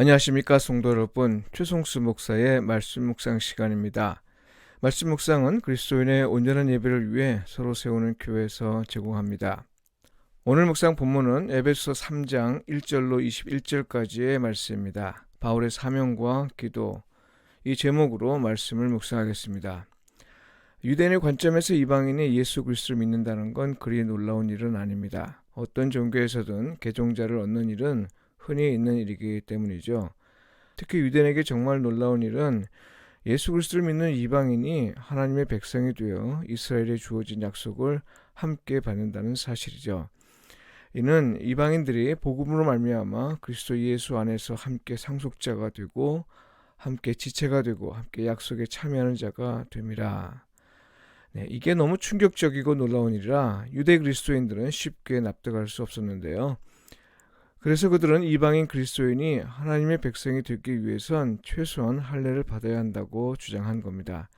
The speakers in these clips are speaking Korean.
안녕하십니까 성도 여러분, 최송수 목사의 말씀 묵상 시간입니다. 말씀 묵상은 그리스도인의 온전한 예배를 위해 서로 세우는 교회에서 제공합니다. 오늘 묵상 본문은 에베소서 3장 1절로 21절까지의 말씀입니다. 바울의 사명과 기도, 이 제목으로 말씀을 묵상하겠습니다. 유대인의 관점에서 이방인이 예수 그리스도를 믿는다는 건 그리 놀라운 일은 아닙니다. 어떤 종교에서든 개종자를 얻는 일은 흔히 있는 일이기 때문이죠. 특히 유대인에게 정말 놀라운 일은 예수 그리스도를 믿는 이방인이 하나님의 백성이 되어 이스라엘에 주어진 약속을 함께 받는다는 사실이죠. 이는 이방인들이 복음으로 말미암아 그리스도 예수 안에서 함께 상속자가 되고 함께 지체가 되고 함께 약속에 참여하는 자가 됩니다. 이게 너무 충격적이고 놀라운 일이라 유대 그리스도인들은 쉽게 납득할 수 없었는데요. 그래서 그들은 이방인 그리스도인이 하나님의 백성이 되기 위해선 최소한 할례를 받아야 한다고 주장한 겁니다.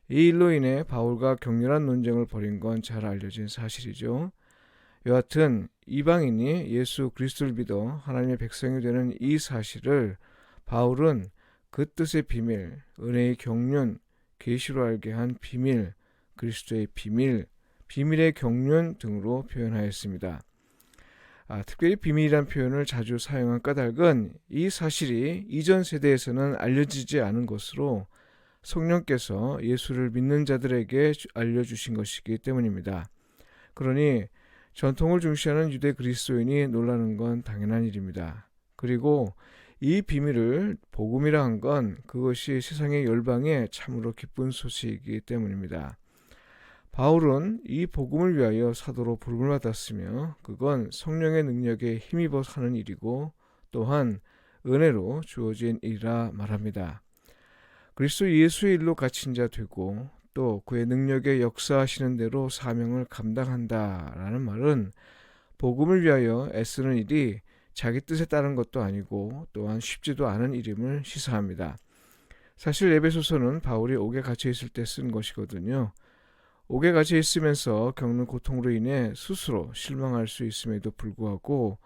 이 일로 인해 바울과 격렬한 논쟁을 벌인 건 잘 알려진 사실이죠. 여하튼 이방인이 예수 그리스도를 믿어 하나님의 백성이 되는 이 사실을 바울은 그 뜻의 비밀, 은혜의 경륜, 계시로 알게 한 비밀, 그리스도의 비밀, 비밀의 경륜 등으로 표현하였습니다. 특별히 비밀이란 표현을 자주 사용한 까닭은 이 사실이 이전 세대에서는 알려지지 않은 것으로 성령께서 예수를 믿는 자들에게 알려주신 것이기 때문입니다. 그러니 전통을 중시하는 유대 그리스도인이 놀라는 건 당연한 일입니다. 그리고 이 비밀을 복음이라 한 건 그것이 세상의 열방에 참으로 기쁜 소식이기 때문입니다. 바울은 이 복음을 위하여 사도로 부름을 받았으며 그건 성령의 능력에 힘입어 하는 일이고 또한 은혜로 주어진 일이라 말합니다. 그리스도 예수의 일로 갇힌 자 되고 또 그의 능력에 역사하시는 대로 사명을 감당한다라는 말은 복음을 위하여 애쓰는 일이 자기 뜻에 따른 것도 아니고 또한 쉽지도 않은 일임을 시사합니다. 사실 에베소서는 바울이 옥에 갇혀 있을 때 쓴 것이거든요. 옥에 갇혀 있으면서 겪는 고통으로 인해 스스로 실망할 수 있음에도 불구하고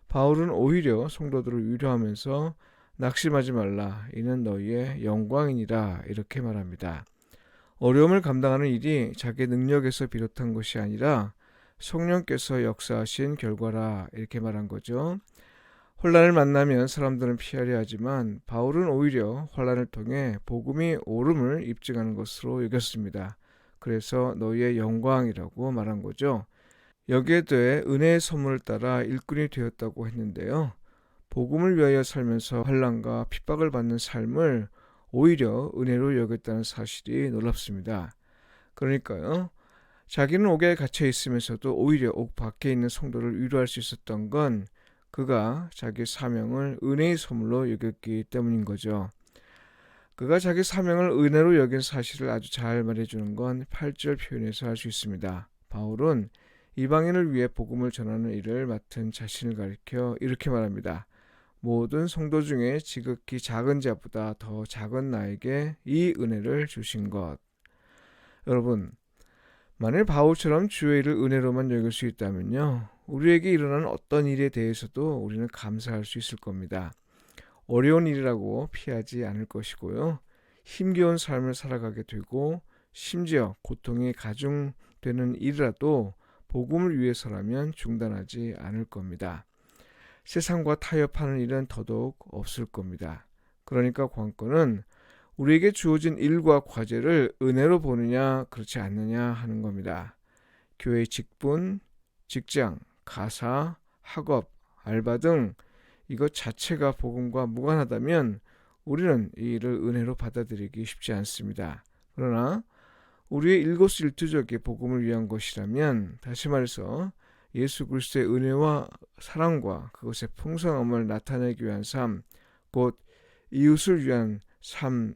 바울은 오히려 성도들을 위로하면서 낙심하지 말라, 이는 너희의 영광이니라 이렇게 말합니다. 어려움을 감당하는 일이 자기 능력에서 비롯한 것이 아니라 성령께서 역사하신 결과라 이렇게 말한 거죠. 혼란을 만나면 사람들은 피하려 하지만 바울은 오히려 혼란을 통해 복음이 옳음을 입증하는 것으로 여겼습니다. 그래서 너희의 영광이라고 말한 거죠. 여기에 대해 은혜의 선물을 따라 일꾼이 되었다고 했는데요. 복음을 위하여 살면서 환난과 핍박을 받는 삶을 오히려 은혜로 여겼다는 사실이 놀랍습니다. 그러니까요. 자기는 옥에 갇혀 있으면서도 오히려 옥 밖에 있는 성도를 위로할 수 있었던 건 그가 자기 사명을 은혜의 선물로 여겼기 때문인 거죠. 그가 자기 사명을 은혜로 여긴 사실을 아주 잘 말해주는 건 8절 표현에서 알 수 있습니다. 바울은 이방인을 위해 복음을 전하는 일을 맡은 자신을 가리켜 이렇게 말합니다. 모든 성도 중에 지극히 작은 자보다 더 작은 나에게 이 은혜를 주신 것. 여러분, 만일 바울처럼 주의 일을 은혜로만 여길 수 있다면요, 우리에게 일어나는 어떤 일에 대해서도 우리는 감사할 수 있을 겁니다. 어려운 일이라고 피하지 않을 것이고요. 힘겨운 삶을 살아가게 되고 심지어 고통이 가중되는 일이라도 복음을 위해서라면 중단하지 않을 겁니다. 세상과 타협하는 일은 더더욱 없을 겁니다. 그러니까 관건은 우리에게 주어진 일과 과제를 은혜로 보느냐 그렇지 않느냐 하는 겁니다. 교회 직분, 직장, 가사, 학업, 알바 등 이것 자체가 복음과 무관하다면 우리는 이 일을 은혜로 받아들이기 쉽지 않습니다. 그러나 우리의 일거수일투족이 복음을 위한 것이라면, 다시 말해서 예수 그리스도의 은혜와 사랑과 그것의 풍성함을 나타내기 위한 삶, 곧 이웃을 위한 삶,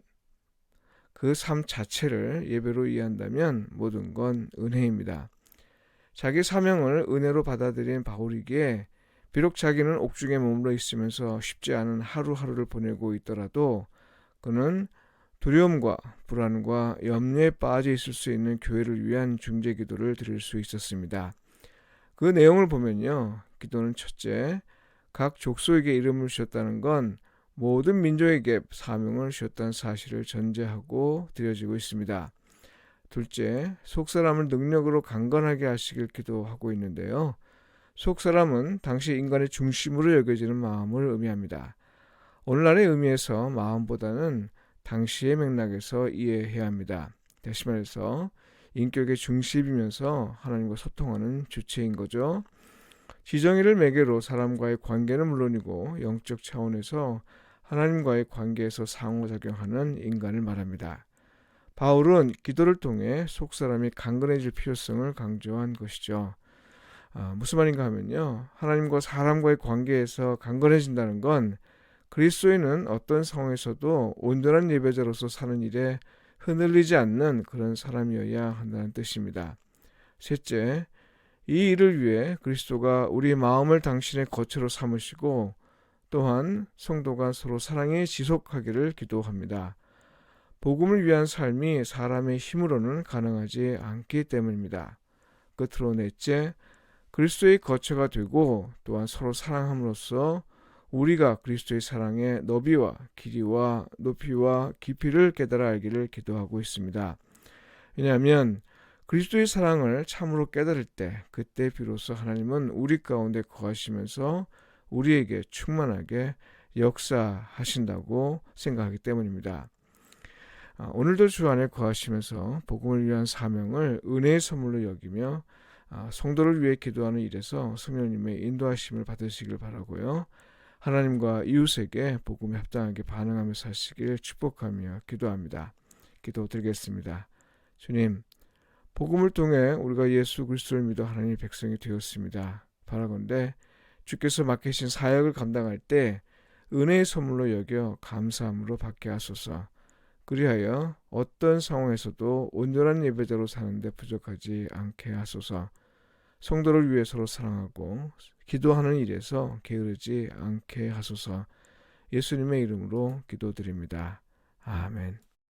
그 삶 자체를 예배로 이해한다면 모든 건 은혜입니다. 자기 사명을 은혜로 받아들인 바울이기에 비록 자기는 옥중에 머물러 있으면서 쉽지 않은 하루하루를 보내고 있더라도 그는 두려움과 불안과 염려에 빠져 있을 수 있는 교회를 위한 중재 기도를 드릴 수 있었습니다. 그 내용을 보면요. 기도는 첫째, 각 족속에게 이름을 주셨다는 건 모든 민족에게 사명을 주셨다는 사실을 전제하고 드려지고 있습니다. 둘째, 속사람을 능력으로 강건하게 하시길 기도하고 있는데요. 속사람은 당시 인간의 중심으로 여겨지는 마음을 의미합니다. 오늘날의 의미에서 마음보다는 당시의 맥락에서 이해해야 합니다. 다시 말해서 인격의 중심이면서 하나님과 소통하는 주체인 거죠. 지정의를 매개로 사람과의 관계는 물론이고 영적 차원에서 하나님과의 관계에서 상호작용하는 인간을 말합니다. 바울은 기도를 통해 속사람이 강건해질 필요성을 강조한 것이죠. 무슨 말인가 하면요. 하나님과 사람과의 관계에서 강건해진다는 건 그리스도인은 어떤 상황에서도 온전한 예배자로서 사는 일에 흔들리지 않는 그런 사람이어야 한다는 뜻입니다. 셋째, 이 일을 위해 그리스도가 우리의 마음을 당신의 거처로 삼으시고 또한 성도가 서로 사랑에 지속하기를 기도합니다. 복음을 위한 삶이 사람의 힘으로는 가능하지 않기 때문입니다. 끝으로 넷째, 그리스도의 거처가 되고 또한 서로 사랑함으로써 우리가 그리스도의 사랑의 너비와 길이와 높이와 깊이를 깨달아 알기를 기도하고 있습니다. 왜냐하면 그리스도의 사랑을 참으로 깨달을 때 그때 비로소 하나님은 우리 가운데 거하시면서 우리에게 충만하게 역사하신다고 생각하기 때문입니다. 오늘도 주 안에 거하시면서 복음을 위한 사명을 은혜의 선물로 여기며 성도를 위해 기도하는 일에서 성령님의 인도하심을 받으시길 바라고요. 하나님과 이웃에게 복음에 합당하게 반응하며 사시길 축복하며 기도합니다. 기도드리겠습니다. 주님, 복음을 통해 우리가 예수 그리스도를 믿어 하나님의 백성이 되었습니다. 바라건대 주께서 맡기신 사역을 감당할 때 은혜의 선물로 여겨 감사함으로 받게 하소서. 그리하여 어떤 상황에서도 온전한 예배자로 사는데 부족하지 않게 하소서. 성도를 위해 서로 사랑하고 기도하는 일에서 게으르지 않게 하소서. 예수님의 이름으로 기도드립니다. 아멘.